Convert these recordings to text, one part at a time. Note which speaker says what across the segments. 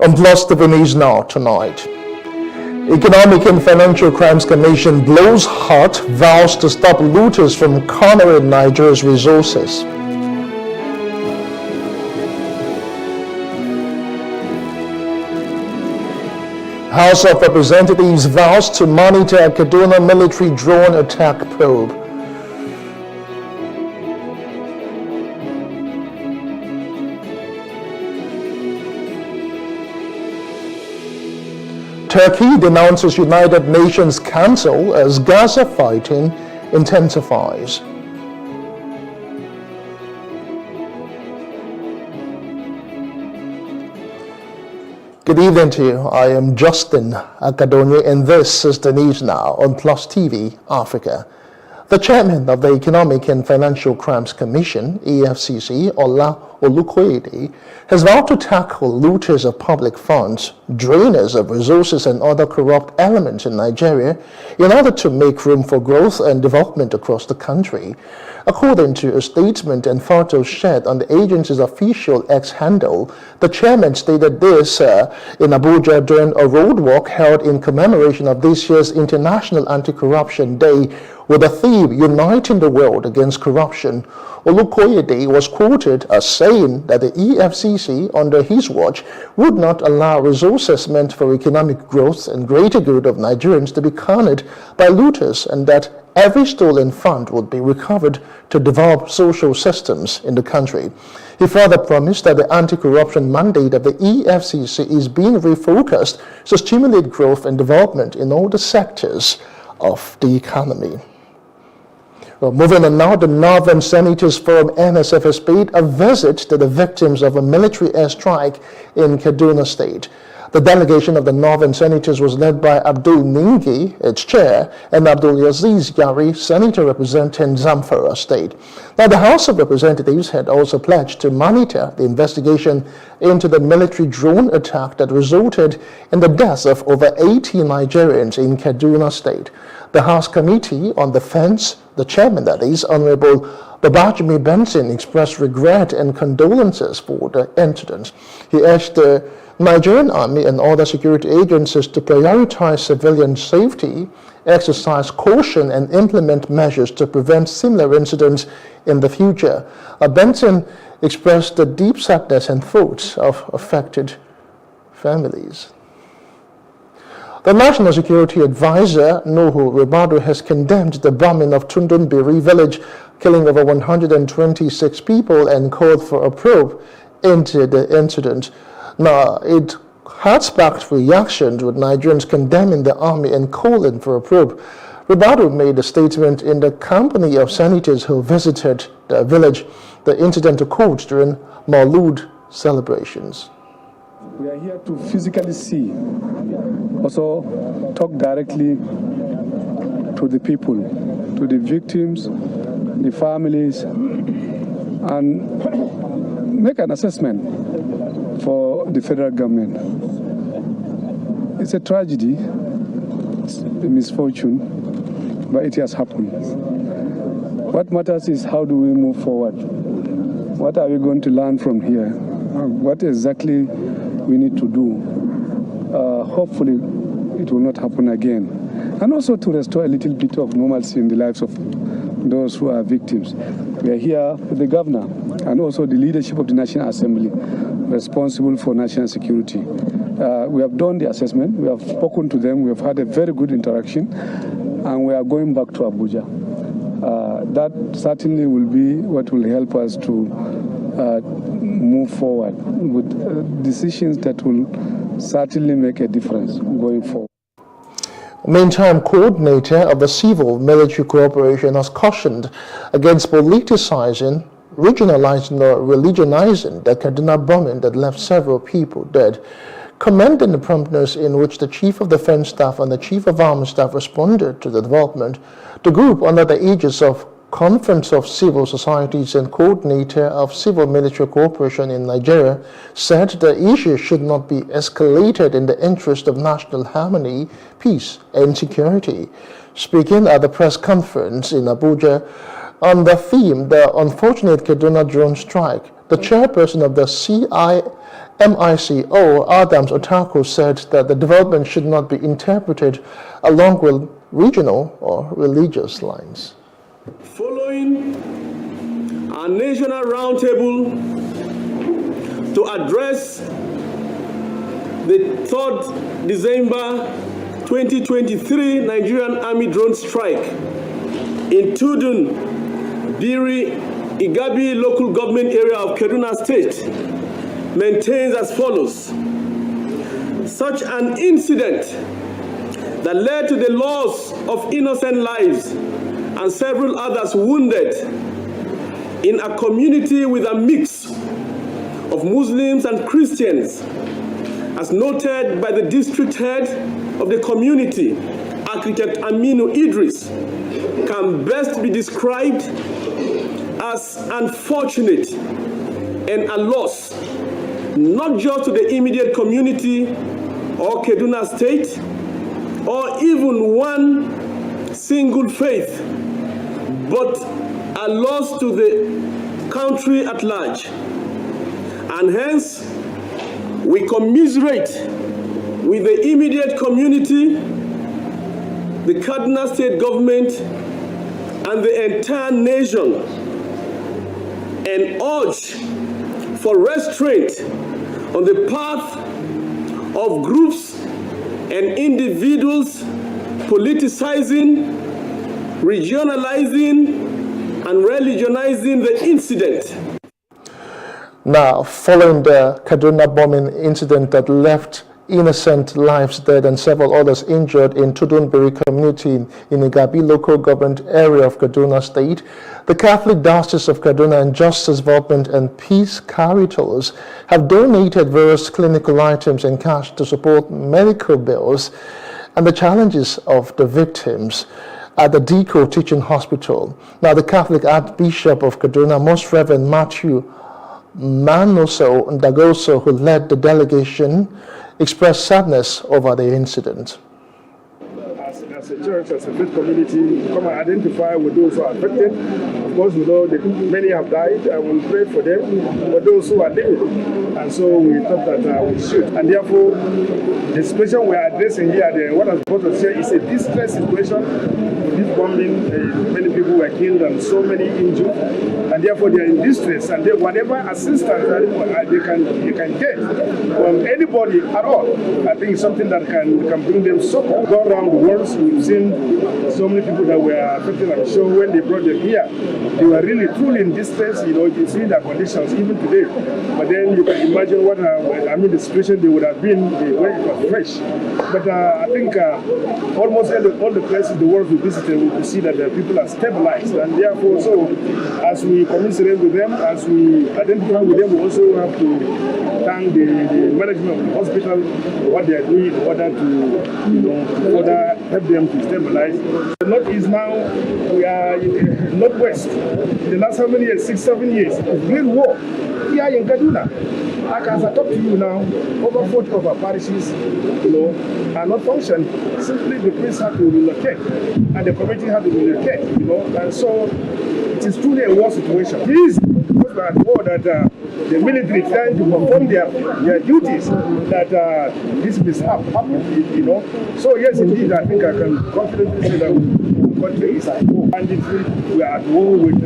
Speaker 1: On Plus TV News Now tonight. Economic and Financial Crimes Commission blows hot, vows to stop looters from cornering Nigeria's resources. House of Representatives vows to monitor Kaduna military drone attack probe. Turkey denounces United Nations Council as Gaza fighting intensifies. Good evening to you. I am Justin Akadonye, and this is the news now on Plus TV Africa. The chairman of the Economic and Financial Crimes Commission, EFCC, Ola Olukoyede, has vowed to tackle looters of public funds, drainers of resources, and other corrupt elements in Nigeria in order to make room for growth and development across the country. According to a statement and photos shared on the agency's official X handle, the chairman stated this in Abuja during a roadwalk held in commemoration of this year's International Anti-Corruption Day with a theme uniting the world against corruption. Olukoyede was quoted as saying that the EFCC, under his watch, would not allow resources meant for economic growth and greater good of Nigerians to be cornered by looters, and that every stolen fund would be recovered to develop social systems in the country. He further promised that the anti-corruption mandate of the EFCC is being refocused to stimulate growth and development in all the sectors of the economy. Well, moving on now, the Northern Senators Forum NSF has paid a visit to the victims of a military airstrike in Kaduna State. The delegation of the Northern Senators was led by Abdul Ningi, its chair, and Abdul Aziz Yari, senator representing Zamfara State. Now, the House of Representatives had also pledged to monitor the investigation into the military drone attack that resulted in the deaths of over 80 Nigerians in Kaduna State. The House Committee on Defense, the chairman that is, Honorable Babajimi Benson, expressed regret and condolences for the incident. He urged the Nigerian Army and other security agencies to prioritize civilian safety, exercise caution, and implement measures to prevent similar incidents in the future. Benson expressed the deep sadness and thoughts of affected families. The National Security Advisor, Nuhu Ribadu, has condemned the bombing of Tundunbiri village, killing over 126 people, and called for a probe into the incident. Now, it had sparked reactions, with Nigerians condemning the army and calling for a probe. Ribadu made a statement in the company of senators who visited the village. The incident occurred during Maulud celebrations.
Speaker 2: We are here to physically see, also talk directly to the people, to the victims, the families, and make an assessment for the federal government. It's a tragedy, it's a misfortune, but it has happened. What matters is how do we move forward? What are we going to learn from here? What exactly we need to do? Hopefully it will not happen again. And also to restore a little bit of normalcy in the lives of those who are victims. We are here with the governor and also the leadership of the National Assembly responsible for national security. We have done the assessment, we have spoken to them, we have had a very good interaction, and we are going back to Abuja. That certainly will be what will help us to move forward with decisions that will certainly make a difference going forward.
Speaker 1: Meantime, coordinator of the Civil Military Cooperation has cautioned against politicizing, regionalizing, or religionizing the Kaduna bombing that left several people dead. Commending the promptness in which the Chief of Defense Staff and the Chief of Army Staff responded to the development, the group, under the aegis of Conference of Civil Societies and coordinator of Civil Military Cooperation in Nigeria, said the issue should not be escalated in the interest of national harmony, peace, and security. Speaking at the press conference in Abuja, On the theme, the unfortunate Kaduna drone strike, the chairperson of the MICO, Adams Otako, said that the development should not be interpreted along with regional or religious lines.
Speaker 3: Following our national roundtable to address the 3rd December 2023 Nigerian Army drone strike in Tudun, Biri, Igabi local government area of Kaduna State, maintains as follows. Such an incident that led to the loss of innocent lives and several others wounded in a community with a mix of Muslims and Christians, as noted by the district head of the community, Architect Aminu Idris, can best be described as unfortunate and a loss, not just to the immediate community or Kaduna State, or even one single faith, but a loss to the country at large. And hence, we commiserate with the immediate community, the Kaduna State government, and the entire nation, and urge for restraint on the path of groups and individuals politicizing, regionalizing, and religionizing the incident.
Speaker 1: Now, following the Kaduna bombing incident that left innocent lives dead and several others injured in Tudunbiri community in Igabi local government area of Kaduna State, the Catholic Diocese of Kaduna and Justice Development and Peace Caritors have donated various clinical items and cash to support medical bills and the challenges of the victims at the Deco Teaching Hospital. Now, the Catholic Archbishop of Kaduna, Most Reverend Matthew Manoso Ndagoso, who led the delegation, expressed sadness over the incident.
Speaker 4: As a church, as a faith community, come and identify with those who are affected. Of course, we know that many have died, and we pray for them, but those who are living. And so we thought that we should. And therefore, the situation we are addressing here, what I'm supposed to say, is a distress situation. With this bombing, many people were killed and so many injured. And therefore, they are in distress. And whatever assistance they can get from anybody at all, I think it's something that can bring them support. Go around the world, we've seen so many people that were affected. I'm sure when they brought them here, they were really truly in distress. You see their conditions even today. But then you can imagine what the situation they would have been when it was fresh. But I think almost all the places in the world we visited, we could see that the people are stabilized, and therefore, so as we commiserate with them, as we identify with them, we also have to thank the management of the hospital for what they are doing in order to further help them to stabilize. The Northeast now, we are in the Northwest. In the last how many years? 6-7 years, great war here in Kaduna. As I talk to you now, over 40 of our parishes, are not functioning. Simply the priest had to relocate, and the community had to relocate, and so it is truly a war situation. It is because we are at war that the military trying to perform their duties, that this mishap happened, So yes, indeed, I think I can confidently say that the country is at war. Banditry, we are at war with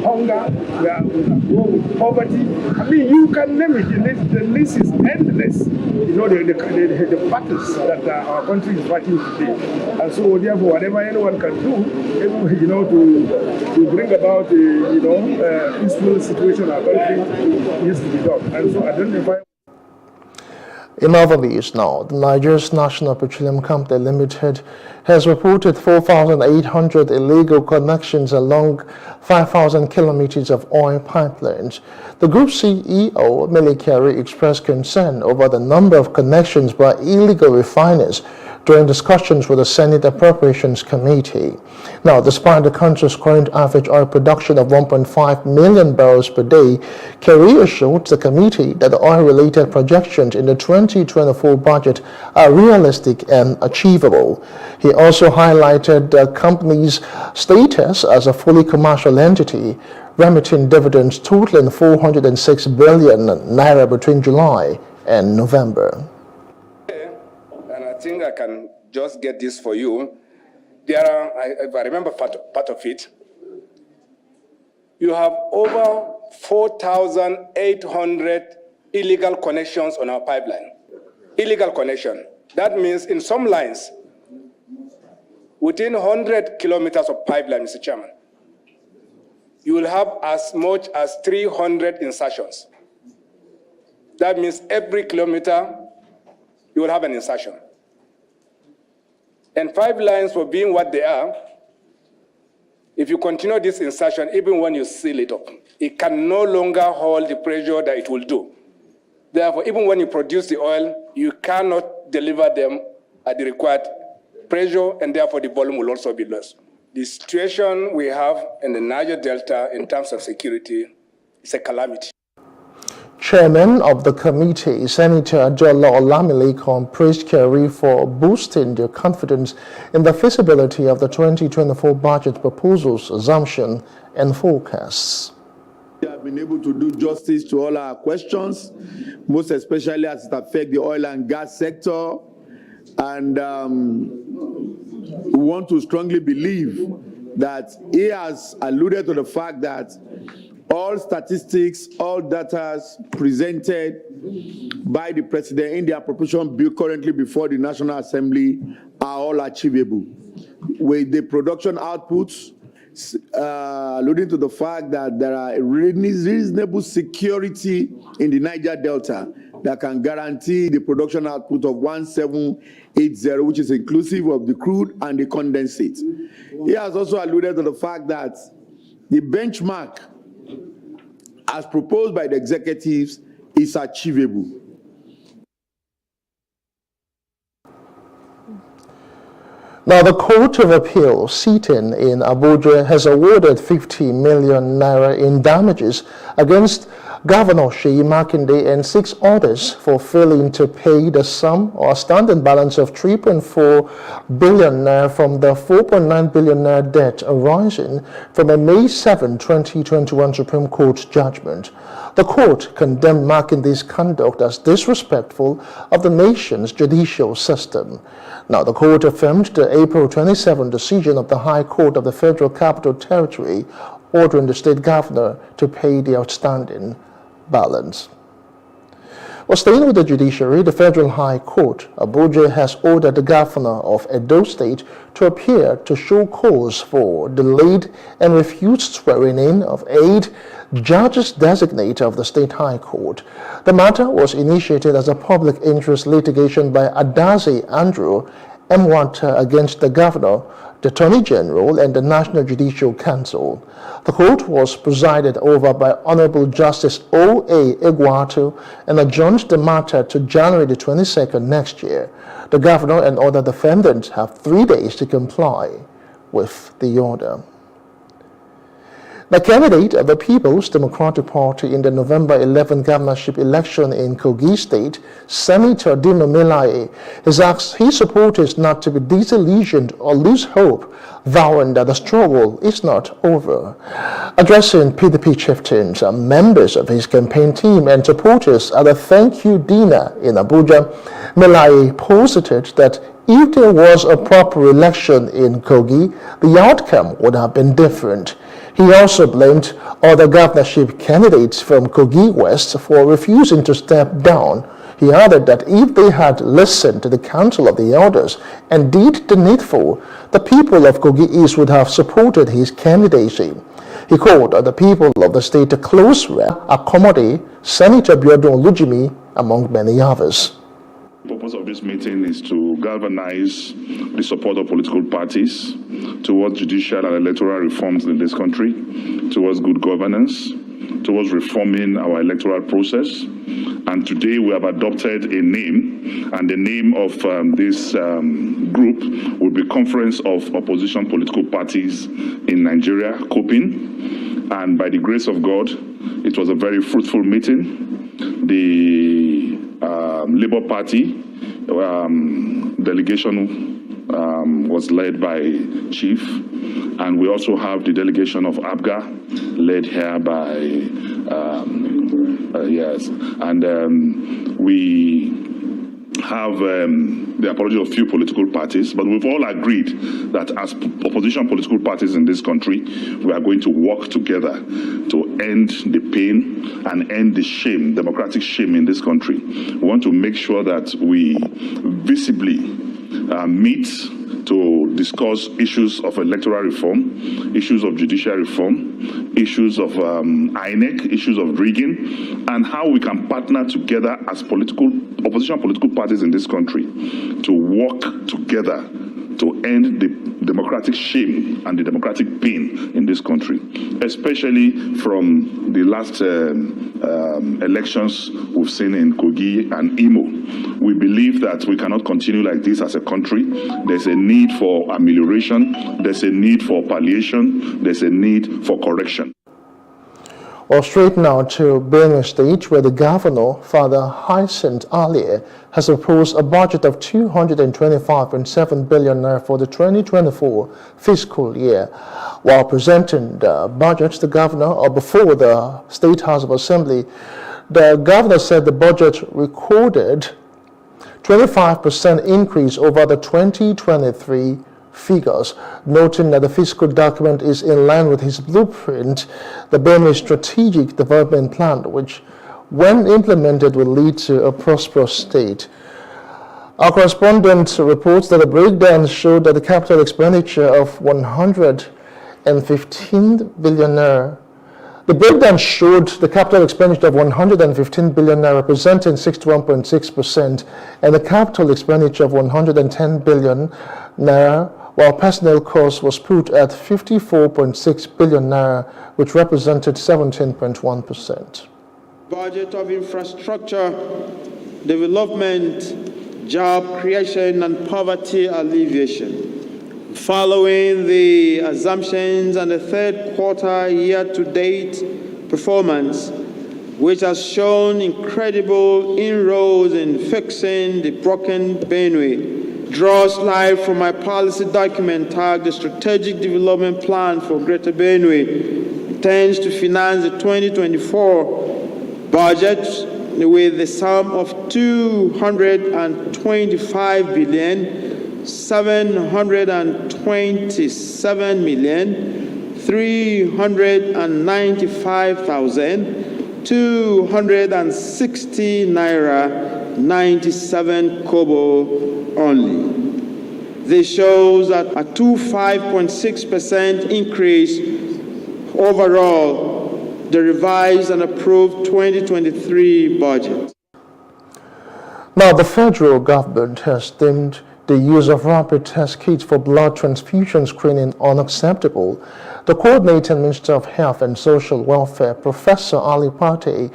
Speaker 4: hunger, we are at war with poverty. I mean, you can name it. The list is endless. The battles that our country is fighting today. And so, therefore, whatever anyone can do, to bring about a peaceful situation in our country needs to be done. And so, identify.
Speaker 1: In other news now, the Nigeria's National Petroleum Company Limited has reported 4,800 illegal connections along 5,000 kilometers of oil pipelines. The group CEO, Mele Kyari, expressed concern over the number of connections by illegal refiners during discussions with the Senate Appropriations Committee. Now, despite the country's current average oil production of 1.5 million barrels per day, Kerry assured the committee that the oil-related projections in the 2024 budget are realistic and achievable. He also highlighted the company's status as a fully commercial entity, remitting dividends totaling 406 billion naira between July and November.
Speaker 5: And I think I can just get this for you. There are, if I remember part of it, you have over 4,800 illegal connections on our pipeline. Illegal connection. That means in some lines, within 100 kilometers of pipeline, Mr. Chairman, you will have as much as 300 insertions. That means every kilometer, you will have an insertion. And 5 lines for being what they are, if you continue this insertion, even when you seal it up, it can no longer hold the pressure that it will do. Therefore, even when you produce the oil, you cannot deliver them at the required pressure, and therefore the volume will also be lost. The situation we have in the Niger Delta in terms of security is a calamity.
Speaker 1: Chairman of the committee, Senator Jola Olamilekan, praised Kerry for boosting their confidence in the feasibility of the 2024 budget proposals, assumption, and forecasts.
Speaker 6: We have been able to do justice to all our questions, most especially as it affects the oil and gas sector. And we want to strongly believe that he has alluded to the fact that all statistics, all data presented by the President in the appropriation bill currently before the National Assembly are all achievable. With the production outputs, alluding to the fact that there are reasonable security in the Niger Delta that can guarantee the production output of 1780, which is inclusive of the crude and the condensate. He has also alluded to the fact that the benchmark as proposed by the executives is achievable.
Speaker 1: Now, the Court of Appeal sitting in Abuja has awarded 50 million naira in damages against Governor Seyi Makinde and 6 others for failing to pay the sum or standing balance of 3.4 billion naira from the 4.9 billion naira debt arising from a May 7, 2021 Supreme Court judgment. The court condemned Makinde's conduct as disrespectful of the nation's judicial system. Now, the court affirmed the April 27 decision of the High Court of the Federal Capital Territory ordering the state governor to pay the outstanding balance. Well, staying with the judiciary, the Federal High Court, Abuja, has ordered the governor of Edo State to appear to show cause for delayed and refused swearing in of 8 judges designate of the State High Court. The matter was initiated as a public interest litigation by Adazi Andrew Mwanta against the governor, the Attorney General, and the National Judicial Council. The court was presided over by Honorable Justice O.A. Iguatu and adjourned the matter to January the 22nd next year. The governor and other defendants have 3 days to comply with the order. The candidate of the People's Democratic Party in the November 11 governorship election in Kogi State, Senator Dino Melaye, has asked his supporters not to be disillusioned or lose hope, vowing that the struggle is not over. Addressing PDP chieftains and members of his campaign team and supporters at a thank you dinner in Abuja, Melaye posited that if there was a proper election in Kogi, the outcome would have been different. He also blamed other governorship candidates from Kogi West for refusing to step down. He added that if they had listened to the Council of the Elders and did the needful, the people of Kogi East would have supported his candidacy. He called on the people of the state to close accommodate Senator Biodun Olujimi, among many others.
Speaker 7: The purpose of this meeting is to galvanize the support of political parties towards judicial and electoral reforms in this country, towards good governance, towards reforming our electoral process. And today we have adopted a name, and the name of this group will be Conference of Opposition Political Parties in Nigeria, COPIN. And by the grace of God, it was a very fruitful meeting. The Labour Party delegation was led by Chief, and we also have the delegation of ABGA led here by yes, and we have the apology of few political parties, but we've all agreed that as opposition political parties in this country, we are going to work together to end the pain and end the shame, democratic shame in this country. We want to make sure that we visibly meet to discuss issues of electoral reform, issues of judicial reform, issues of INEC, issues of rigging, and how we can partner together as opposition political parties in this country to work together to end the democratic shame and the democratic pain in this country, especially from the last elections we've seen in Kogi and Imo. We believe that we cannot continue like this as a country. There's a need for amelioration, there's a need for palliation, there's a need for correction.
Speaker 1: Or straight now to Benue State, where the governor, Father Hyacinth Alie, has proposed a budget of 225.7 billion naira for the 2024 fiscal year. While presenting the budget, the governor, or before the State House of Assembly, the governor said the budget recorded 25% increase over the 2023 figures, noting that the fiscal document is in line with his blueprint, the Benue Strategic Development Plan, which, when implemented, will lead to a prosperous state. Our correspondent reports that the breakdown showed that the capital expenditure of 115 billion naira. The breakdown showed the capital expenditure of 115 billion naira, representing 61.6%, and the capital expenditure of 110 billion naira, while personnel cost was put at 54.6 billion naira, which represented 17.1%.
Speaker 8: Budget of infrastructure, development, job creation, and poverty alleviation. Following the assumptions and the third quarter year-to-date performance, which has shown incredible inroads in fixing the broken Benue, draws life from my policy document tagged the Strategic Development Plan for Greater Benue, intends to finance the 2024 budget with the sum of 225 billion 727,395,260 naira 97 kobo only. This shows a 25.6% increase overall the revised and approved 2023 budget.
Speaker 1: Now, the federal government has deemed the use of rapid test kits for blood transfusion screening unacceptable. The coordinating Minister of Health and Social Welfare, Professor Ali Pate,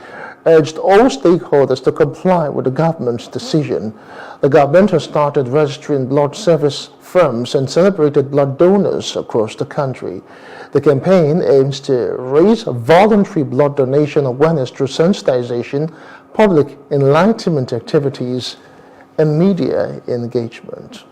Speaker 1: urged all stakeholders to comply with the government's decision. The government has started registering blood service firms and celebrated blood donors across the country. The campaign aims to raise voluntary blood donation awareness through sensitization, public enlightenment activities, and media engagement.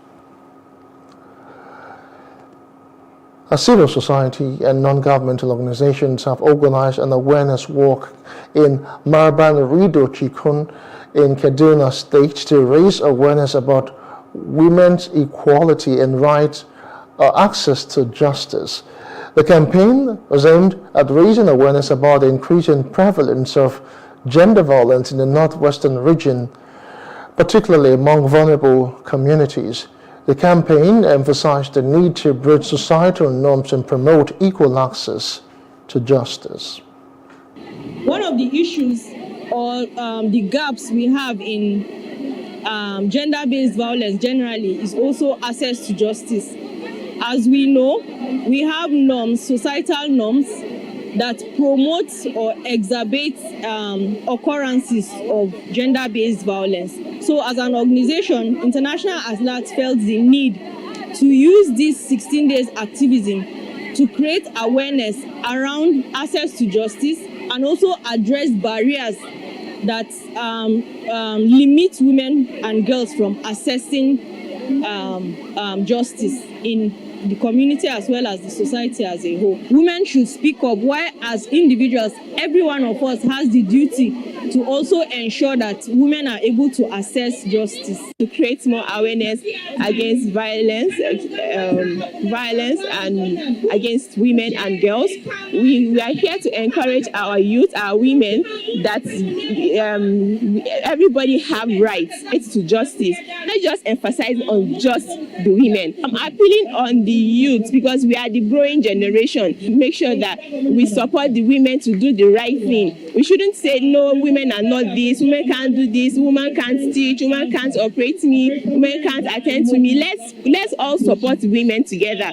Speaker 1: Civil society and non-governmental organizations have organized an awareness walk in Maraban Rido Chikun in Kaduna State to raise awareness about women's equality and right access to justice. The campaign was aimed at raising awareness about the increasing prevalence of gender violence in the northwestern region, particularly among vulnerable communities. The campaign emphasized the need to bridge societal norms and promote equal access to justice.
Speaker 9: One of the issues or the gaps we have in gender-based violence generally is also access to justice. As we know, we have norms, societal norms, that promotes or exacerbates occurrences of gender-based violence. So as an organization, International Atlas felt the need to use this 16 days activism to create awareness around access to justice and also address barriers that limit women and girls from accessing justice in the community as well as the society as a whole. Women should speak up, while as individuals, every one of us has the duty to also ensure that women are able to access justice.
Speaker 10: To create more awareness against violence and against women and girls. We are here to encourage our youth, our women, that everybody have rights to justice. Not just emphasize on just the women. I'm appealing on the youth because we are the growing generation. Make sure that we support the women to do the right thing. We shouldn't say, no, women are not this, women can't do this, women can't teach, women can't operate me, women can't attend to me. Let's all support women together.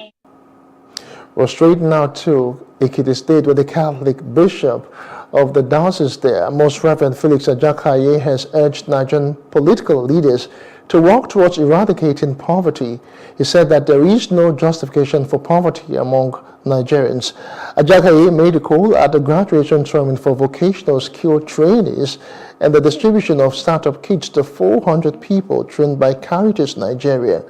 Speaker 1: We're straight now to Ekiti State, where the Catholic Bishop of the diocese there, Most Reverend Felix Ajakaye, has urged Nigerian political leaders to work towards eradicating poverty. He said that there is no justification for poverty among Nigerians. Ajakaye made a call at the graduation training for vocational skill trainees and the distribution of startup kits to 400 people trained by Caritas Nigeria.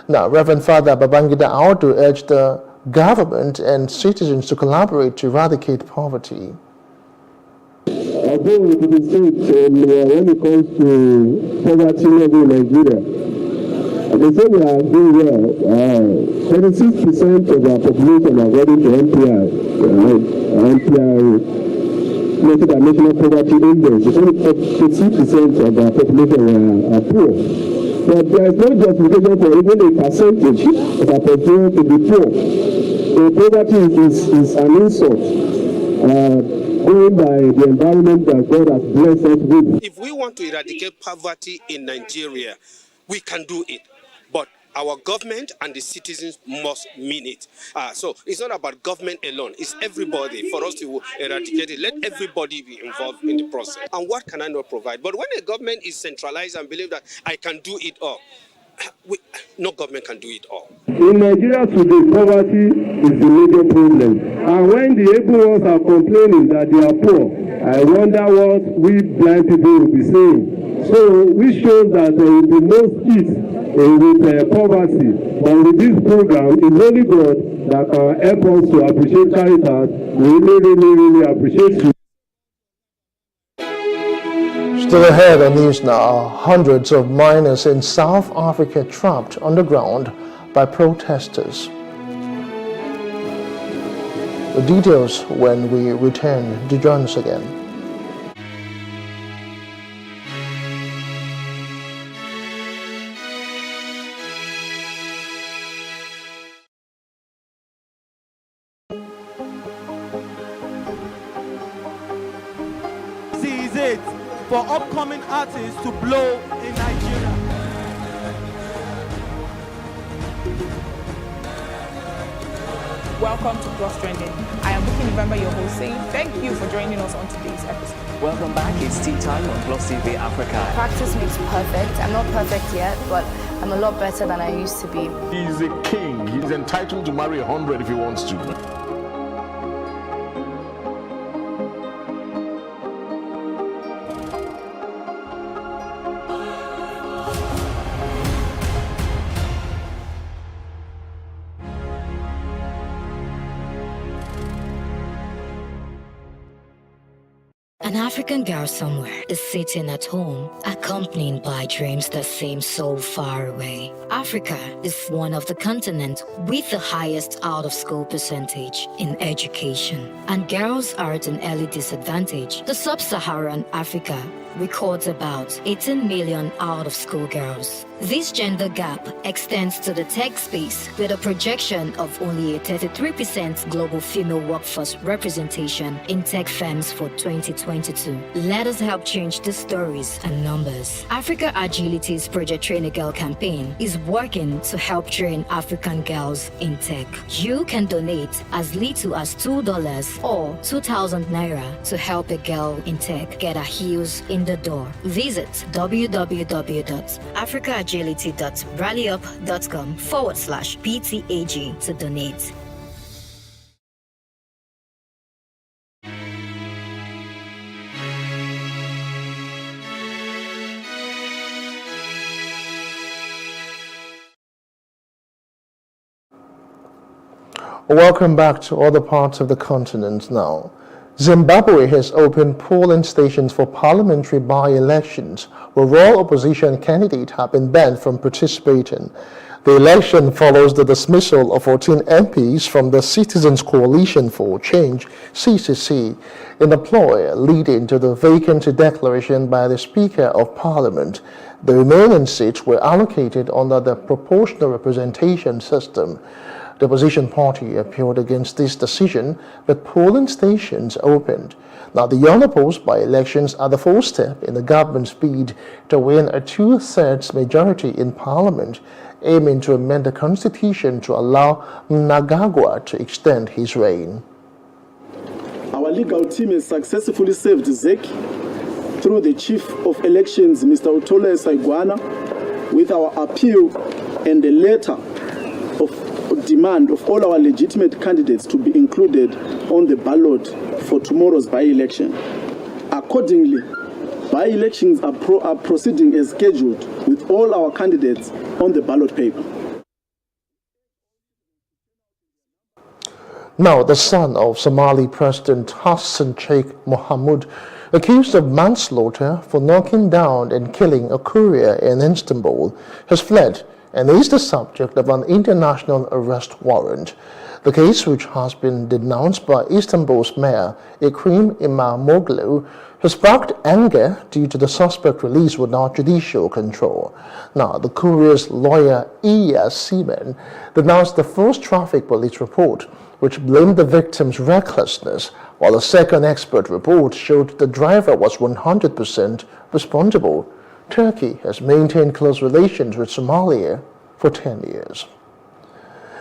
Speaker 1: Now, Reverend Father Babangida Audu urged the government and citizens to collaborate to eradicate poverty.
Speaker 11: Although we could say when it comes to poverty level in Nigeria, they say we are doing well. 26% of our population, according to NPR, United National Poverty Index, it's only 50% of our population are poor. But there is no justification for even a percentage of our population to be poor. So poverty is an insult. Going by the environment that God has blessed us with.
Speaker 12: If we want to eradicate poverty in Nigeria, we can do it. But our government and the citizens must mean it. So it's not about government alone. It's everybody. For us to eradicate it, let everybody be involved in the process. And what can I not provide? But when a government is centralized and believe that I can do it all, no government can do it all.
Speaker 11: In Nigeria today, poverty is the major problem. And when the able ones are complaining that they are poor, I wonder what we blind people will be saying. So which shows that there will be no peace with poverty. But with this program, it's only God that can help us to appreciate Caritas. We really appreciate you.
Speaker 1: Still ahead on news now, hundreds of miners in South Africa trapped underground by protesters. The details when we return. Do join us again.
Speaker 13: This is it for upcoming artists to blow in Nigeria.
Speaker 14: Welcome to Plus Trending. I am Bukky November, your host, saying thank you for joining us on today's episode.
Speaker 15: Welcome back. It's tea time on Plus TV Africa.
Speaker 16: Practice makes perfect. I'm not perfect yet, but I'm a lot better than I used to be.
Speaker 17: He's a king. He's entitled to marry 100 if he wants to.
Speaker 18: An African girl somewhere is sitting at home, accompanied by dreams that seem so far away. Africa is one of the continents with the highest out-of-school percentage in education, and girls are at an early disadvantage. The sub-Saharan Africa records about 18 million out-of-school girls. This gender gap extends to the tech space with a projection of only a 33% global female workforce representation in tech firms for 2022. Let us help change the stories and numbers. Africa Agility's Project Train a Girl campaign is working to help train African girls in tech. You can donate as little as $2 or 2,000 naira to help a girl in tech get her heels in the door. Visit www.africaagility.rallyup.com/PTAG to donate.
Speaker 1: Welcome back to other parts of the continent now. Zimbabwe has opened polling stations for parliamentary by-elections, where all opposition candidates have been banned from participating. The election follows the dismissal of 14 MPs from the Citizens Coalition for Change, CCC, in a ploy leading to the vacancy declaration by the Speaker of Parliament. The remaining seats were allocated under the proportional representation system. The opposition party appealed against this decision, but polling stations opened. Now, the unopposed by-elections are the first step in the government's bid to win a 2/3 majority in parliament, aiming to amend the constitution to allow Mnangagwa to extend his reign.
Speaker 19: Our legal team has successfully served ZEC through the Chief of Elections, Mr. Utole Saigwana, with our appeal and the letter of demand of all our legitimate candidates to be included on the ballot for tomorrow's by-election. Accordingly, by-elections are proceeding as scheduled with all our candidates on the ballot paper.
Speaker 1: Now, the son of Somali President Hassan Sheikh Mohamud, accused of manslaughter for knocking down and killing a courier in Istanbul, has fled and is the subject of an international arrest warrant. The case, which has been denounced by Istanbul's mayor Ekrem İmamoğlu, has sparked anger due to the suspect release without judicial control. Now, the courier's lawyer İlyas Semen denounced the first traffic police report, which blamed the victim's recklessness, while a second expert report showed the driver was 100% responsible. Turkey has maintained close relations with Somalia for 10 years.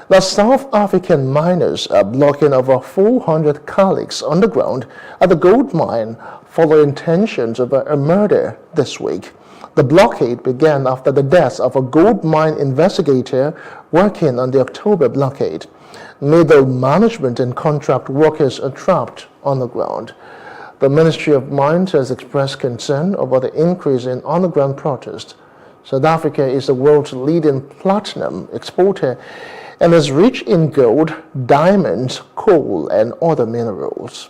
Speaker 1: Now, South African miners are blocking over 400 colleagues underground at the gold mine following tensions over a murder this week. The blockade began after the death of a gold mine investigator working on the October blockade. Middle management and contract workers are trapped underground. The Ministry of Mines has expressed concern over the increase in underground protest. South Africa is the world's leading platinum exporter and is rich in gold, diamonds, coal, and other minerals.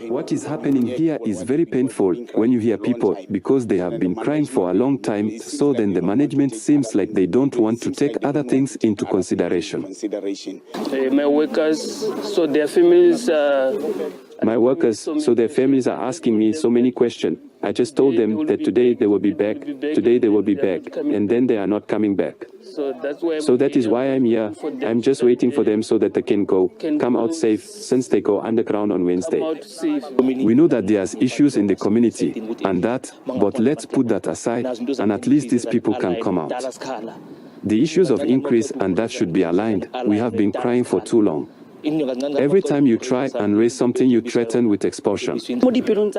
Speaker 20: What is happening here is very painful when you hear people, because they have been crying for a long time, so then the management seems like they don't want to take other things into consideration.
Speaker 21: My workers, so their families are asking me so many questions. I just told them that today they will be back, and then they are not coming back. So that is why I'm here. I'm just waiting for them so that they can come out safe, since they go underground on Wednesday. We know that there's issues in the community but let's put that aside, and at least these people can come out. The issues of increase, and that should be aligned. We have been crying for too long. Every time you try and raise something, you threaten with expulsion.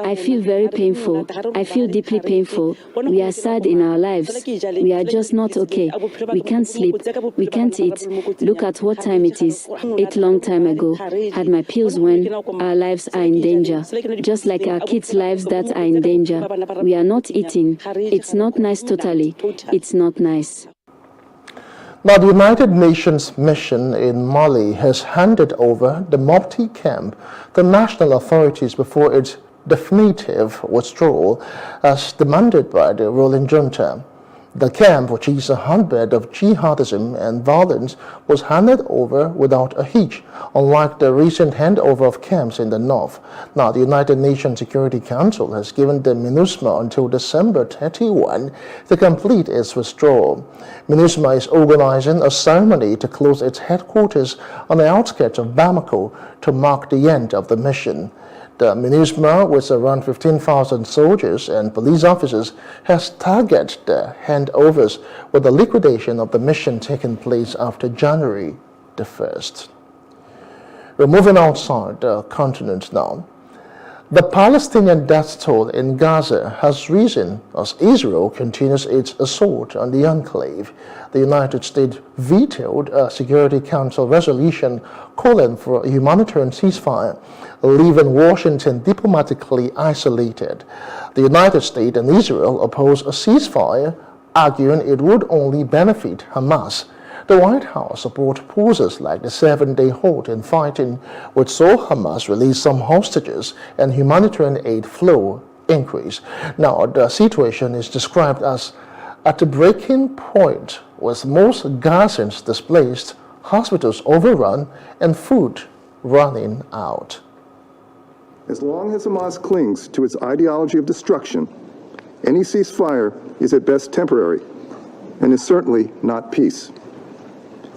Speaker 22: I feel very painful. I feel deeply painful. We are sad in our lives. We are just not okay. We can't sleep. We can't eat. Look at what time it is. 8 long time ago. Had my pills when our lives are in danger. Just like our kids' lives that are in danger. We are not eating. It's not nice totally. It's not nice.
Speaker 1: Now, the United Nations mission in Mali has handed over the Mopti camp to national authorities before its definitive withdrawal, as demanded by the ruling junta. The camp, which is a hotbed of jihadism and violence, was handed over without a hitch, unlike the recent handover of camps in the north. Now, the United Nations Security Council has given the MINUSMA until December 31 to complete its withdrawal. MINUSMA is organizing a ceremony to close its headquarters on the outskirts of Bamako to mark the end of the mission. The MINUSMA, with around 15,000 soldiers and police officers, has targeted the handovers, with the liquidation of the mission taking place after January the 1st. We're moving outside the continent now. The Palestinian death toll in Gaza has risen as Israel continues its assault on the enclave. The United States vetoed a Security Council resolution calling for a humanitarian ceasefire, leaving Washington diplomatically isolated. The United States and Israel oppose a ceasefire, arguing it would only benefit Hamas. The White House supports pauses like the 7-day halt in fighting, which saw Hamas release some hostages and humanitarian aid flow increase. Now, the situation is described as at the breaking point, with most Gazans displaced, hospitals overrun, and food running out.
Speaker 2: As long as Hamas clings to its ideology of destruction, any ceasefire is at best temporary and is certainly not peace.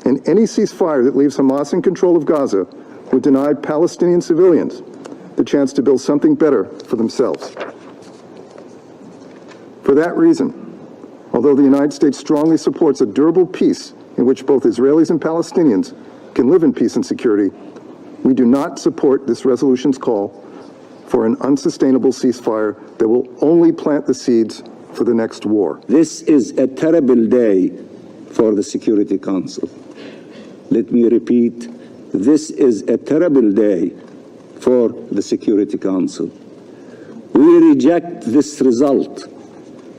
Speaker 2: And any ceasefire that leaves Hamas in control of Gaza would deny Palestinian civilians the chance to build something better for themselves. For that reason, although the United States strongly supports a durable peace in which both Israelis and Palestinians can live in peace and security, we do not support this resolution's call for an unsustainable ceasefire that will only plant the seeds for the next war.
Speaker 3: This is a terrible day for the Security Council. Let me repeat, this is a terrible day for the Security Council. We reject this result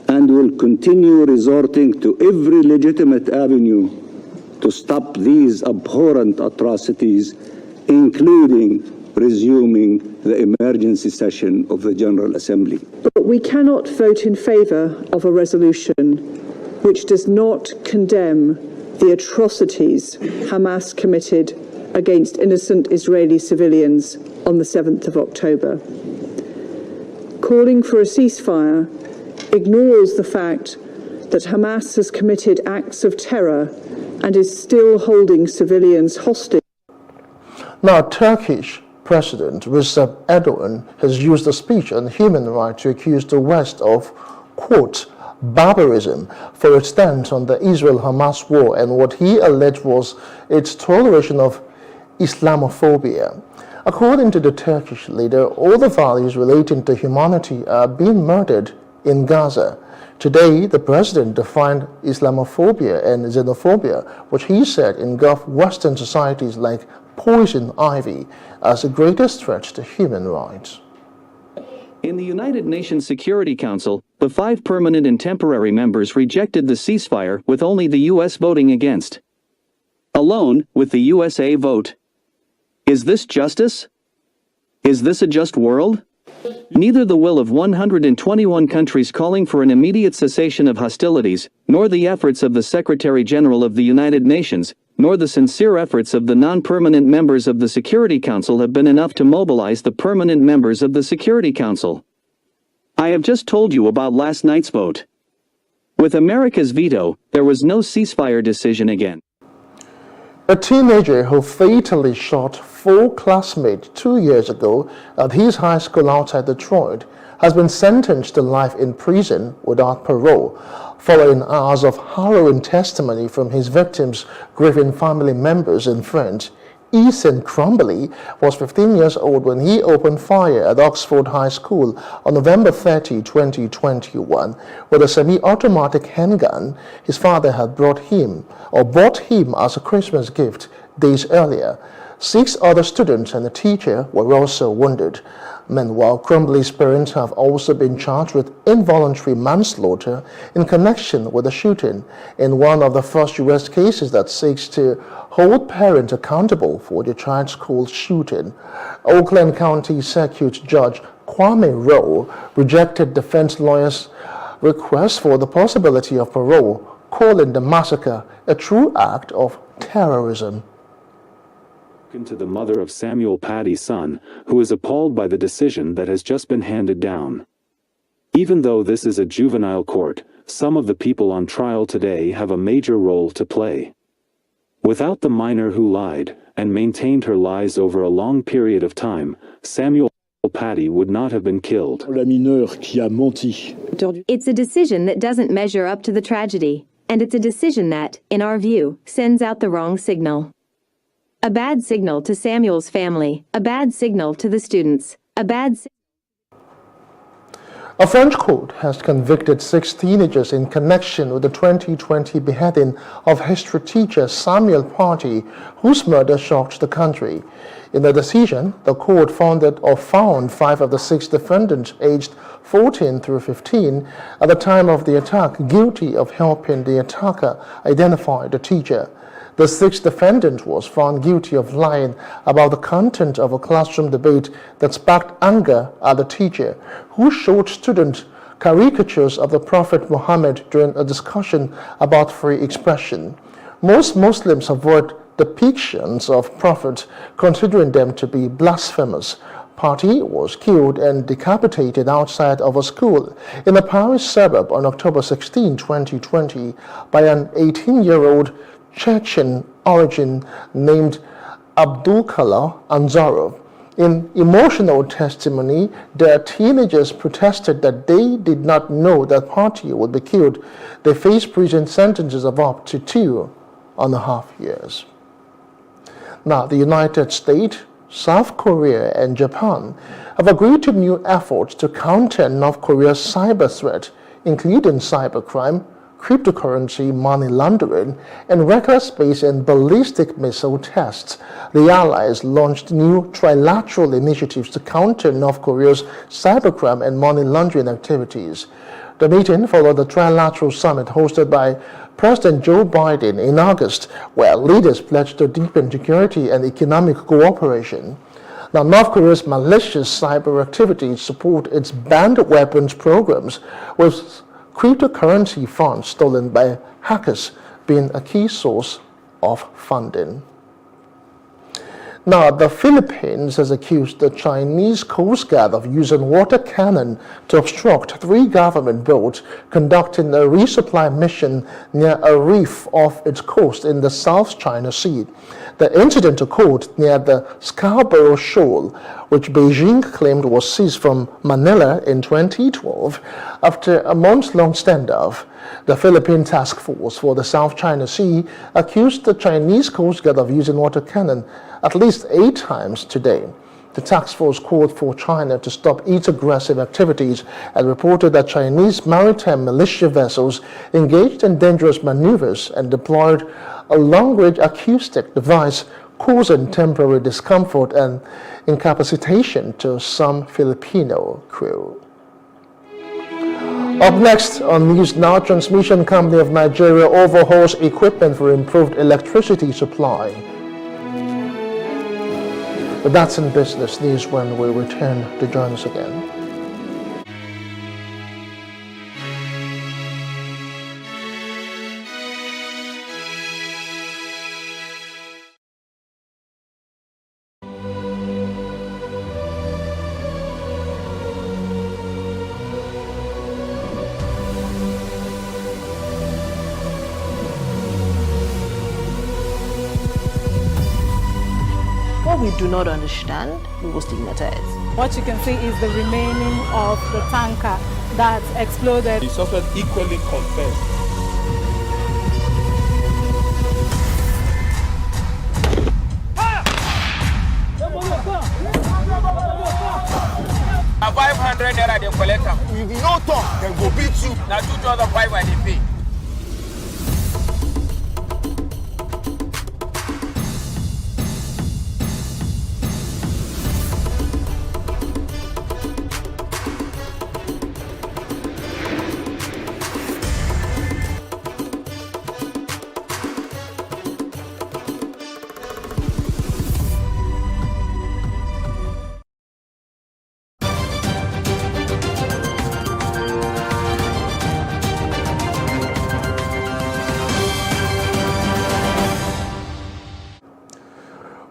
Speaker 3: and will continue resorting to every legitimate avenue to stop these abhorrent atrocities, including resuming the emergency session of the General Assembly.
Speaker 23: But we cannot vote in favour of a resolution which does not condemn the atrocities Hamas committed against innocent Israeli civilians on the 7th of October. Calling for a ceasefire ignores the fact that Hamas has committed acts of terror and is still holding civilians hostage.
Speaker 1: Now, Turkish President Recep Erdogan has used a speech on human rights to accuse the West of, quote, barbarism for its stance on the Israel-Hamas war and what he alleged was its toleration of Islamophobia. According to the Turkish leader, all the values relating to humanity are being murdered in Gaza. Today, the president defined Islamophobia and xenophobia, which he said engulf Western societies like poison ivy, as the greatest threat to human rights.
Speaker 21: In the United Nations Security Council, the 5 permanent and temporary members rejected the ceasefire, with only the U.S. voting against. Alone, with the USA vote. Is this justice? Is this a just world? Neither the will of 121 countries calling for an immediate cessation of hostilities, nor the efforts of the Secretary General of the United Nations, nor the sincere efforts of the non-permanent members of the Security Council have been enough to mobilize the permanent members of the Security Council. I have just told you about last night's vote. With America's veto, there was no ceasefire decision again.
Speaker 1: A teenager who fatally shot 4 classmates 2 years ago at his high school outside Detroit has been sentenced to life in prison without parole, following hours of harrowing testimony from his victims' grieving family members and friends. Ethan Crumbley was 15 years old when he opened fire at Oxford High School on November 30, 2021, with a semi-automatic handgun his father had bought him as a Christmas gift days earlier. 6 other students and a teacher were also wounded. Meanwhile, Crumbley's parents have also been charged with involuntary manslaughter in connection with the shooting, in one of the first U.S. cases that seeks to hold parents accountable for the child's school shooting. Oakland County Circuit Judge Kwame Rowe rejected defense lawyers' requests for the possibility of parole, calling the massacre a true act of terrorism.
Speaker 20: To the mother of Samuel Paty's son, who is appalled by the decision that has just been handed down. Even though this is a juvenile court, some of the people on trial today have a major role to play. Without the minor who lied, and maintained her lies over a long period of time, Samuel Paty would not have been killed.
Speaker 4: It's a decision that doesn't measure up to the tragedy, and it's a decision that, in our view, sends out the wrong signal. A bad signal to Samuel's family, a bad signal to the students, a bad
Speaker 1: A French court has convicted 6 teenagers in connection with the 2020 beheading of history teacher Samuel Paty, whose murder shocked the country. In the decision, the court found 5 of the 6 defendants aged 14 through 15 at the time of the attack guilty of helping the attacker identify the teacher. The 6th defendant was found guilty of lying about the content of a classroom debate that sparked anger at the teacher, who showed students caricatures of the Prophet Muhammad during a discussion about free expression. Most Muslims avoid depictions of Prophet, considering them to be blasphemous. Paty was killed and decapitated outside of a school in a Paris suburb on October 16, 2020, by an 18-year-old Chechen origin named Abdulkalah Anzarov. In emotional testimony, the teenagers protested that they did not know that Paty would be killed. They faced prison sentences of up to 2.5 years. Now, the United States, South Korea, and Japan have agreed to new efforts to counter North Korea's cyber threat, including cybercrime, cryptocurrency, money laundering, and reckless space and ballistic missile tests. The Allies launched new trilateral initiatives to counter North Korea's cybercrime and money laundering activities. The meeting followed the trilateral summit hosted by President Joe Biden in August, where leaders pledged to deepen security and economic cooperation. Now, North Korea's malicious cyber activities support its banned weapons programs, with cryptocurrency funds stolen by hackers being a key source of funding. Now, the Philippines has accused the Chinese Coast Guard of using water cannon to obstruct 3 government boats conducting a resupply mission near a reef off its coast in the South China Sea. The incident occurred near the Scarborough Shoal, which Beijing claimed was seized from Manila in 2012 after a months-long standoff. The Philippine Task Force for the South China Sea accused the Chinese Coast Guard of using water cannon at least 8 times today. The task force called for China to stop its aggressive activities and reported that Chinese maritime militia vessels engaged in dangerous maneuvers and deployed a long-range acoustic device, causing temporary discomfort and incapacitation to some Filipino crew. Up next on News Now, Transmission Company of Nigeria overhauls equipment for improved electricity supply. But that's in business news when we return to join us again.
Speaker 5: What we do not understand, we will stigmatize.
Speaker 14: What you can see is the remaining of the tanker that exploded.
Speaker 6: The suspect equally confessed.
Speaker 24: Now 500 naira they collect them. If you no talk, they go beat you. Now 2,500 they pay.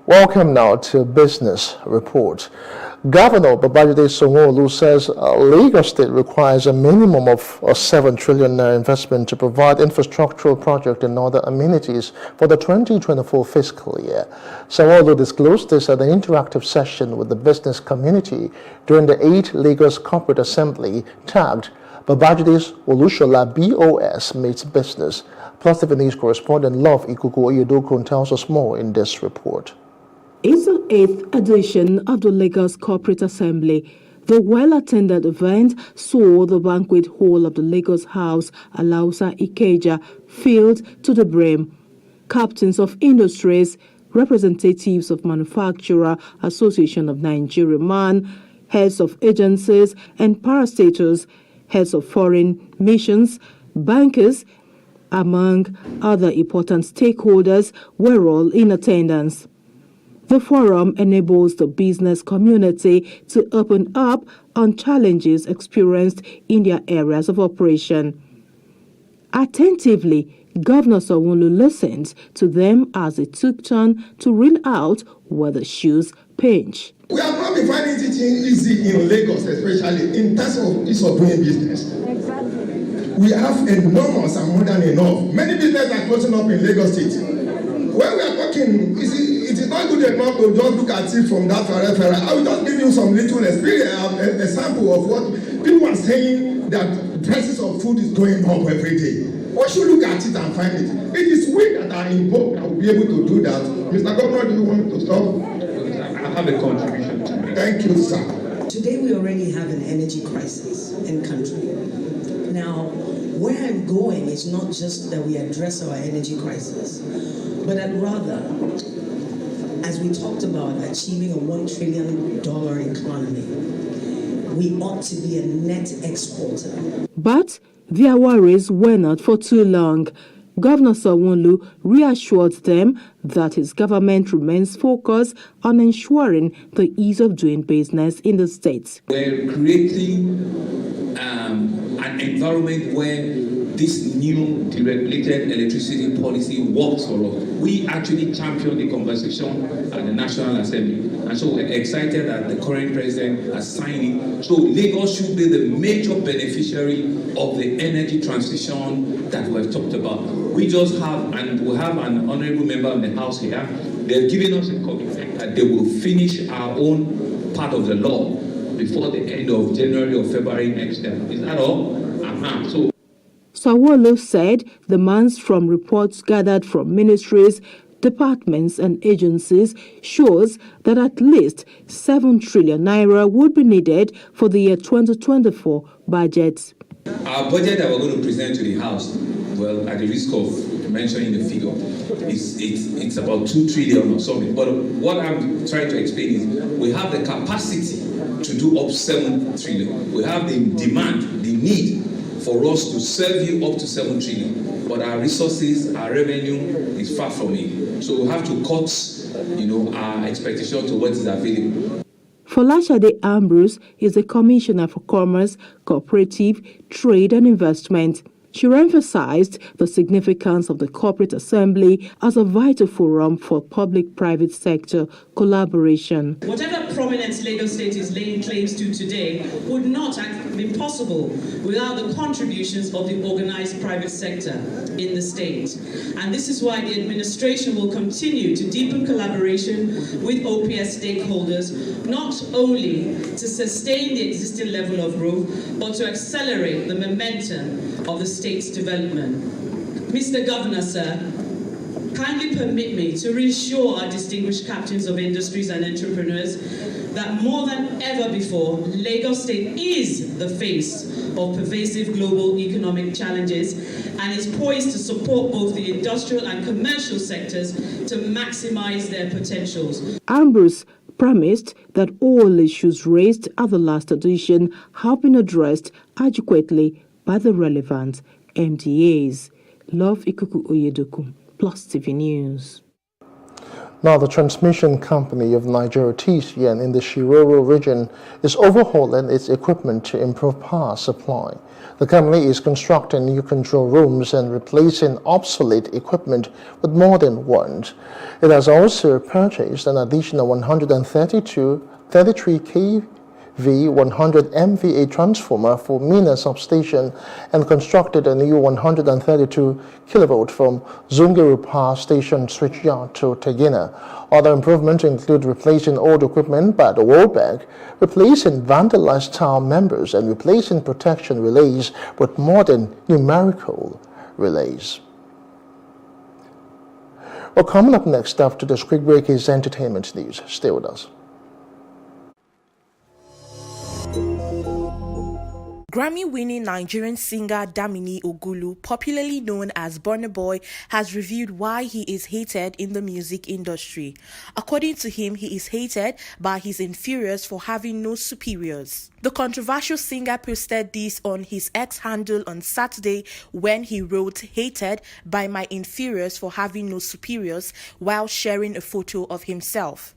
Speaker 1: Welcome now to Business Report. Governor Babajide Sanwo-Olu says Lagos State requires a minimum of a 7 trillion investment to provide infrastructural projects and other amenities for the 2024 fiscal year. Sanwo-Olu disclosed this at an interactive session with the business community during the 8th Lagos Corporate Assembly tagged Babajide's Olushola BOS Meets Business. Plus TV News correspondent Love Ikuku Oyedokun tells us more in this report.
Speaker 7: It's the 8th edition of the Lagos Corporate Assembly. The well-attended event saw the banquet hall of the Lagos House, Alausa Ikeja, filled to the brim. Captains of industries, representatives of Manufacturer Association of Nigeria MAN, heads of agencies and parastatals, heads of foreign missions, bankers, among other important stakeholders, were all in attendance. The forum enables the business community to open up on challenges experienced in their areas of operation. Attentively, Governor Sanwo-Olu listened to them as they took turn to reel out where the shoes pinch.
Speaker 8: We have not been finding it easy in Lagos, especially in terms of ease of doing business. We have enormous and more than enough. Many businesses are closing up in Lagos State. When we are talking, it is not good enough to just look at it from that far. I will just give you some little example of what people are saying, that the prices of food is going up every day. We should look at it and find it. It is we that are involved that will be able to do that. Mr. Governor, do you want to stop? I have a contribution to make. Thank you, sir.
Speaker 9: Today we already have an energy crisis in country. Now, where I'm going is not just that we address our energy crisis, but that rather, as we talked about achieving a $1 trillion economy, we ought to be a net exporter.
Speaker 7: But their worries were not for too long. Governor Sanwo-Olu reassured them that his government remains focused on ensuring the ease of doing business in the state.
Speaker 10: We're creating an environment where this new deregulated electricity policy works for us. We actually championed the conversation at the National Assembly, and so we're excited that the current president has signed it. So Lagos should be the major beneficiary of the energy transition that we've talked about. We just have, and we have an honorable member of the House here, they've given us a commitment that they will finish our own part of the law before the end of January or February next year. Is that all? So
Speaker 7: Sanwo-Olu said demands from reports gathered from ministries, departments and agencies shows that at least 7 trillion naira would be needed for the year 2024 budget.
Speaker 10: Our budget that we're going to present to the House, well, at the risk of mentioning the figure, it's about 2 trillion or something. But what I'm trying to explain is we have the capacity to do up 7 trillion. We have the demand, the need for us to serve you up to 7 trillion. But our resources, our revenue is far from it. So we have to cut, our expectation to what is available.
Speaker 7: Folashade Ambrose is the Commissioner for Commerce, Cooperative, Trade and Investment. She emphasized the significance of the Corporate Assembly as a vital forum for public-private sector collaboration.
Speaker 25: Whatever prominence Lagos State is laying claims to today would not have been possible without the contributions of the organized private sector in the state. And this is why the administration will continue to deepen collaboration with OPS stakeholders, not only to sustain the existing level of growth, but to accelerate the momentum of the state's development. Mr. Governor, sir, kindly permit me to reassure our distinguished captains of industries and entrepreneurs that more than ever before, Lagos State is the face of pervasive global economic challenges and is poised to support both the industrial and commercial sectors to maximize their potentials.
Speaker 7: Ambrose promised that all issues raised at the last edition have been addressed adequately by the relevant MDAs. Love Ikuku Oyedoku, Plus TV News.
Speaker 1: Now, the transmission company of Nigeria, TCN, in the Shiroro region is overhauling its equipment to improve power supply. The company is constructing new control rooms and replacing obsolete equipment with modern ones. It has also purchased an additional 133 kV 100 MVA transformer for Mina substation and constructed a new 132 kilovolt from Zungeru Power Station switchyard to Tegina. Other improvements include replacing old equipment by the World Bank, replacing vandalized tower members, and replacing protection relays with modern numerical relays. Well, coming up next after this quick break is entertainment news. Stay with us.
Speaker 11: Grammy-winning Nigerian singer Damini Ogulu, popularly known as Burna Boy, has revealed why he is hated in the music industry. According to him, he is hated by his inferiors for having no superiors. The controversial singer posted this on his X handle on Saturday when he wrote, "Hated by my inferiors for having no superiors," while sharing a photo of himself.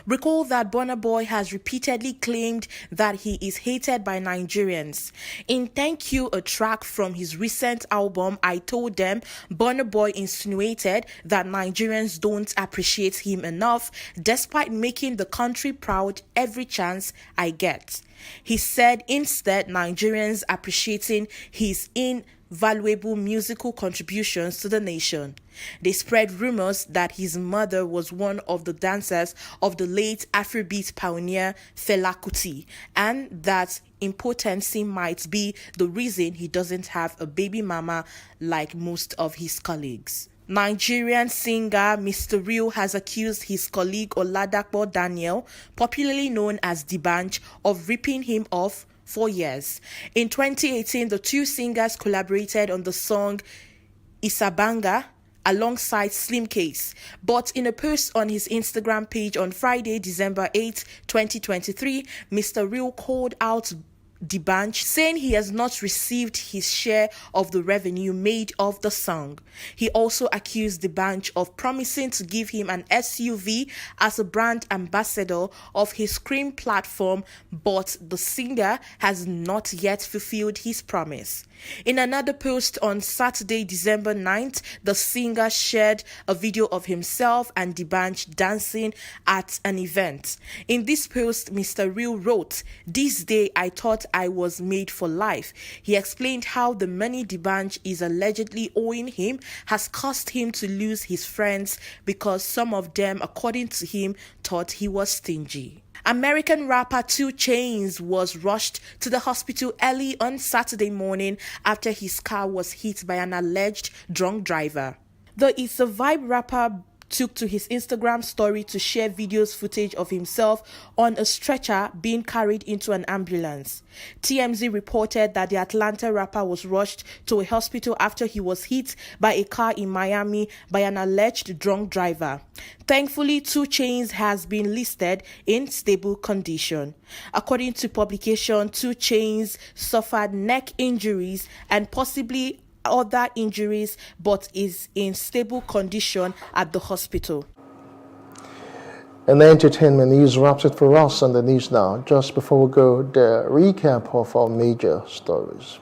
Speaker 11: Recall that Burna Boy has repeatedly claimed that he is hated by Nigerians. In Thank You, a track from his recent album, I Told Them, Burna Boy insinuated that Nigerians don't appreciate him enough despite making the country proud every chance I get. He said instead Nigerians appreciating his invaluable musical contributions to the nation. They spread rumors that his mother was one of the dancers of the late Afrobeat pioneer Fela Kuti, and that impotency might be the reason he doesn't have a baby mama like most of his colleagues. Nigerian singer Mr. Real has accused his colleague Oladapo Daniel, popularly known as D'banj, of ripping him off for years. In 2018, the two singers collaborated on the song Isabanga alongside Slimcase. But in a post on his Instagram page on Friday, December 8, 2023, Mr. Real called out D'banj, saying he has not received his share of the revenue made off the song. He also accused D'banj of promising to give him an SUV as a brand ambassador of his Cream platform, but the singer has not yet fulfilled his promise. In another post on Saturday, December 9th, the singer shared a video of himself and D'banj dancing at an event. In this post, Mr. Real wrote, "This day I thought I was made for life." He explained how the money D'banj is allegedly owing him has caused him to lose his friends because some of them, according to him, thought he was stingy. American rapper 2 Chainz was rushed to the hospital early on Saturday morning after his car was hit by an alleged drunk driver. The It's a Vibe rapper took to his Instagram story to share videos footage of himself on a stretcher being carried into an ambulance. TMZ reported that the Atlanta rapper was rushed to a hospital after he was hit by a car in Miami by an alleged drunk driver. Thankfully, 2 Chainz has been listed in stable condition. According to publication, 2 Chainz suffered neck injuries and possibly other injuries, but is in stable condition at the hospital.
Speaker 1: And the entertainment news wraps it for us on the news now. Just before we go, the recap of our major stories.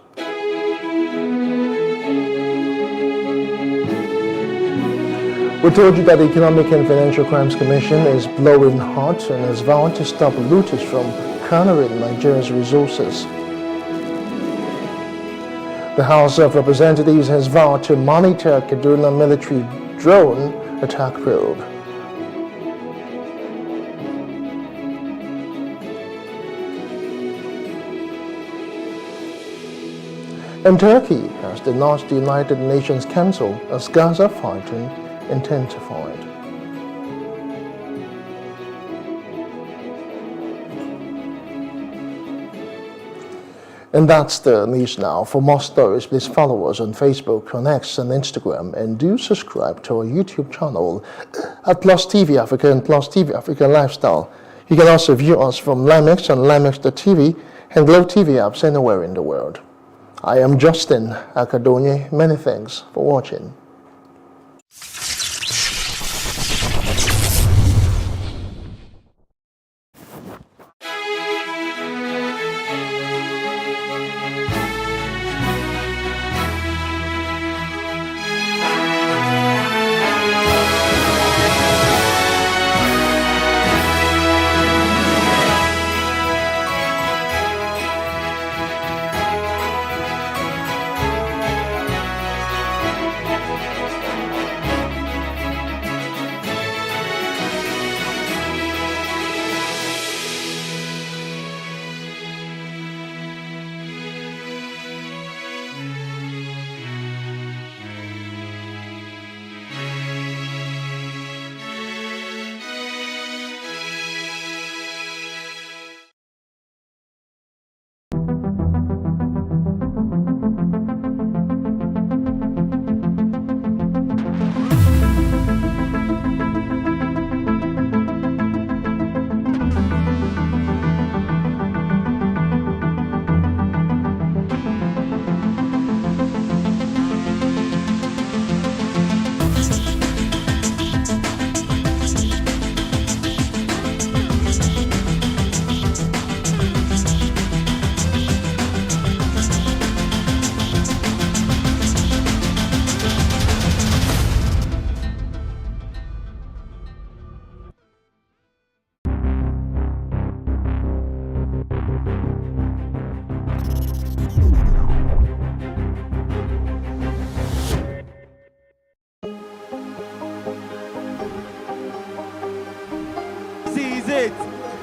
Speaker 1: We told you that the Economic and Financial Crimes Commission is blowing hot and has vowed to stop looters from cornering Nigeria's resources. The House of Representatives has vowed to monitor Kaduna military drone attack probe. And Turkey has denounced the United Nations Council as Gaza fighting intensified. And that's the news now. For more stories, please follow us on Facebook, on X, and Instagram, and do subscribe to our YouTube channel at Plus TV Africa and Plus TV Africa Lifestyle. You can also view us from Limex on Limex.tv and Glow TV apps anywhere in the world. I am Justin Akadonye. Many thanks for watching.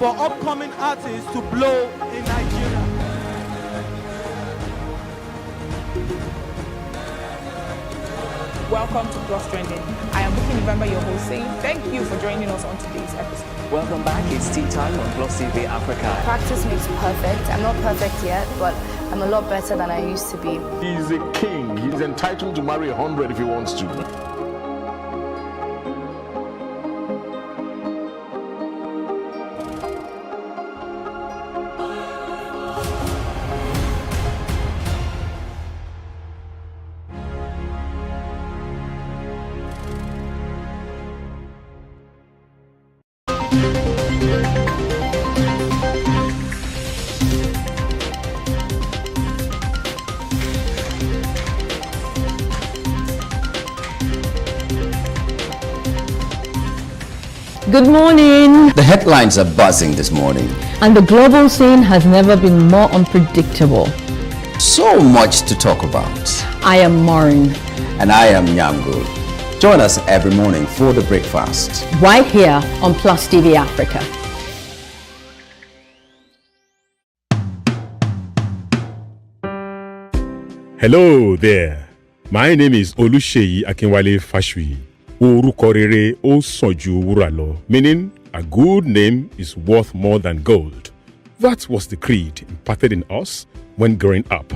Speaker 6: for upcoming artists to blow in Nigeria.
Speaker 14: Welcome to Plus Trending. I am Bookie November, your host, saying thank you for joining us on today's episode.
Speaker 12: Welcome back. It's tea time on Plus TV Africa.
Speaker 13: Practice makes perfect. I'm not perfect yet, but I'm a lot better than I used to be.
Speaker 8: He's a king. He's entitled to marry 100 if he wants to.
Speaker 15: Good morning.
Speaker 16: The headlines are buzzing this morning.
Speaker 15: And the global scene has never been more unpredictable.
Speaker 16: So much to talk about.
Speaker 15: I am Maureen.
Speaker 16: And I am Nyamgo. Join us every morning for the breakfast.
Speaker 15: Right here on Plus TV Africa.
Speaker 17: Hello there. My name is Olusheyi Akinwale Fashwi. Orúkọ rere ó sàn ju wúrà lọ, meaning a good name is worth more than gold. That was the creed imparted in us when growing up.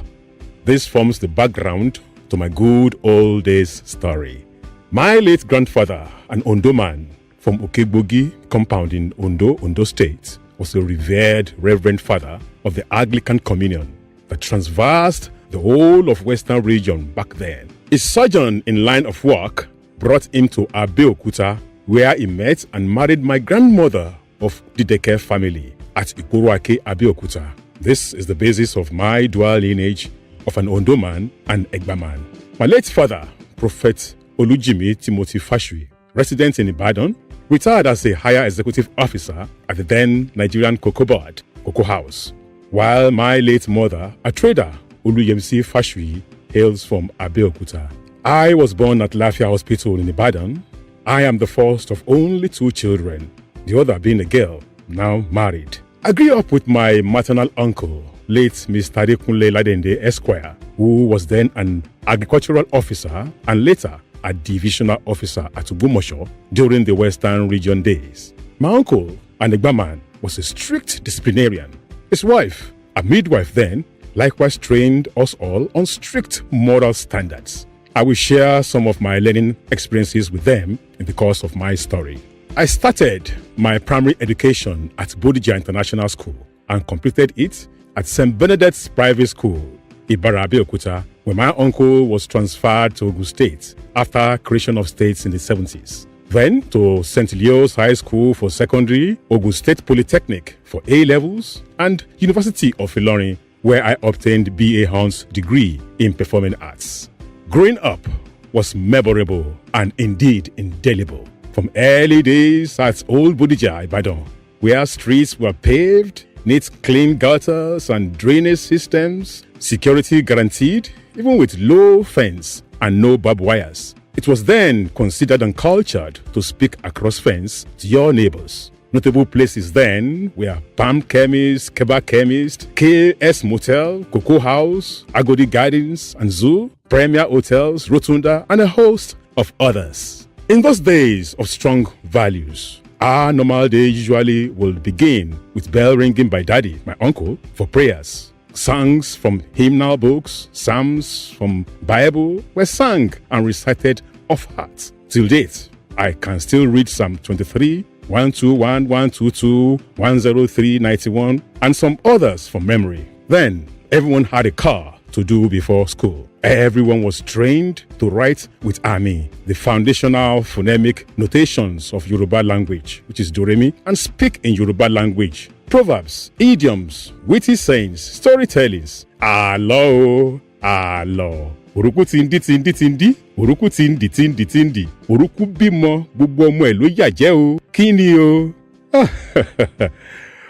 Speaker 17: This forms the background to my good old days story. My late grandfather, an Ondo man from Okegbogi compound in Ondo State, was a revered Reverend Father of the Anglican Communion that traversed the whole of Western region back then. His sojourn in line of work brought him to Abeokuta, where he met and married my grandmother of the Deke family at Ikuruake, Abeokuta. This is the basis of my dual lineage of an Ondo man and Egba man. My late father, Prophet Olujimi Timothy Fashwi, resident in Ibadan, retired as a higher executive officer at the then Nigerian Cocoa Board, Cocoa House, while my late mother, a trader, Oluyemisi Fashwi, hails from Abeokuta. I was born at Lafia Hospital in Ibadan. I am the first of only 2 children, the other being a girl, now married. I grew up with my maternal uncle, late Mr. Adekunle Ladende Esquire, who was then an agricultural officer and later a divisional officer at Ogbomoso during the Western region days. My uncle, an Egba man, was a strict disciplinarian. His wife, a midwife then, likewise trained us all on strict moral standards. I will share some of my learning experiences with them in the course of my story. I started my primary education at Bodija International School and completed it at St. Benedict's Private School, Ibara Abeokuta, where my uncle was transferred to Ogun State after creation of states in the 70s. Then to St. Leo's High School for secondary, Ogun State Polytechnic for A-levels, and University of Ilorin, where I obtained B.A. Hans degree in performing arts. Growing up was memorable and indeed indelible. From early days at Old Bodija, Ibadan, where streets were paved, neat clean gutters and drainage systems, security guaranteed, even with low fence and no barbed wires. It was then considered uncultured to speak across fence to your neighbors. Notable places then were Palm Chemist, Keba Chemist, KS Motel, Cocoa House, Agodi Gardens and Zoo, Premier Hotels, Rotunda, and a host of others. In those days of strong values, our normal day usually will begin with bell ringing by Daddy, my uncle, for prayers. Songs from hymnal books, psalms from Bible were sung and recited off heart. Till date, I can still read Psalm 23, 121, 122, 103, 91, and some others from memory. Then, everyone had a car to do before school. Everyone was trained to write with Ami, the foundational phonemic notations of Yoruba language, which is Doremi, and speak in Yoruba language. Proverbs, idioms, witty sayings, storytellings. Alo, alo. Oruku tindi tindi tindi, oruku tindi tindi tindi, oruku bimo, gbogbo ọmọ ẹ̀ ló yàjẹ́ o, kí ni o?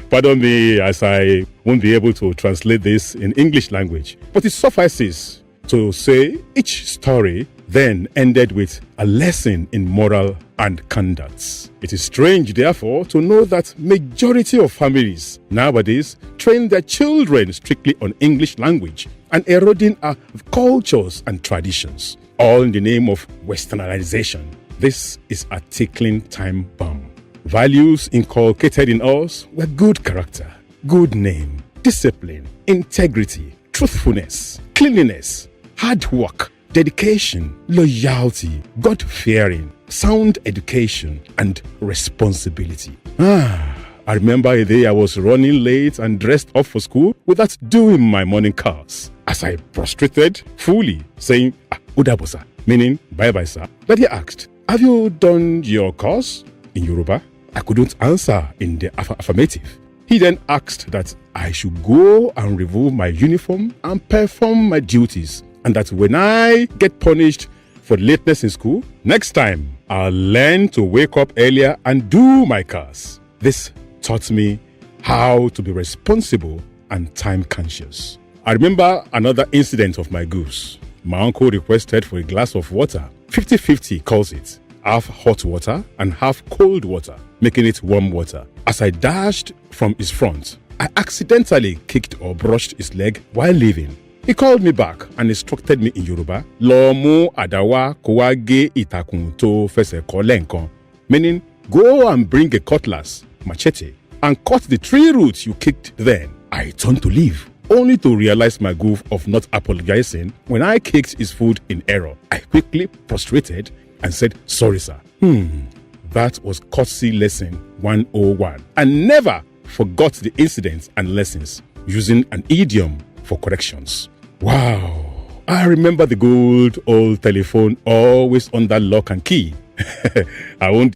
Speaker 17: Pardon me as I won't be able to translate this in English language, but it suffices to say each story then ended with a lesson in moral and conduct. It is strange, therefore, to know that majority of families nowadays train their children strictly on English language and eroding our cultures and traditions, all in the name of westernization. This is a tickling time bomb. Values inculcated in us were good character, good name, discipline, integrity, truthfulness, cleanliness, hard work, dedication, loyalty, God-fearing, sound education, and responsibility. I remember a day I was running late and dressed up for school without doing my morning course. As I prostrated fully, saying, Udabosa, meaning bye-bye, sir, Daddy asked, have you done your course in Yoruba? I couldn't answer in the affirmative. He then asked that I should go and remove my uniform and perform my duties, and that when I get punished for lateness in school, next time I'll learn to wake up earlier and do my course. This taught me how to be responsible and time conscious. I remember another incident of my goose. My uncle requested for a glass of water. 50-50 calls it. Half hot water and half cold water, making it warm water. As I dashed from his front, I accidentally kicked or brushed his leg while leaving. He called me back and instructed me in Yoruba, Lo mu adawa kowage itakun to fese kolenkan, meaning go and bring a cutlass, machete, and cut the tree roots you kicked then. I turned to leave, only to realize my goof of not apologizing when I kicked his foot in error. I quickly prostrated and said, sorry, sir. That was courtesy lesson 101. I never forgot the incidents and lessons, using an idiom for corrections. Wow. I remember the good old telephone always under lock and key. I won't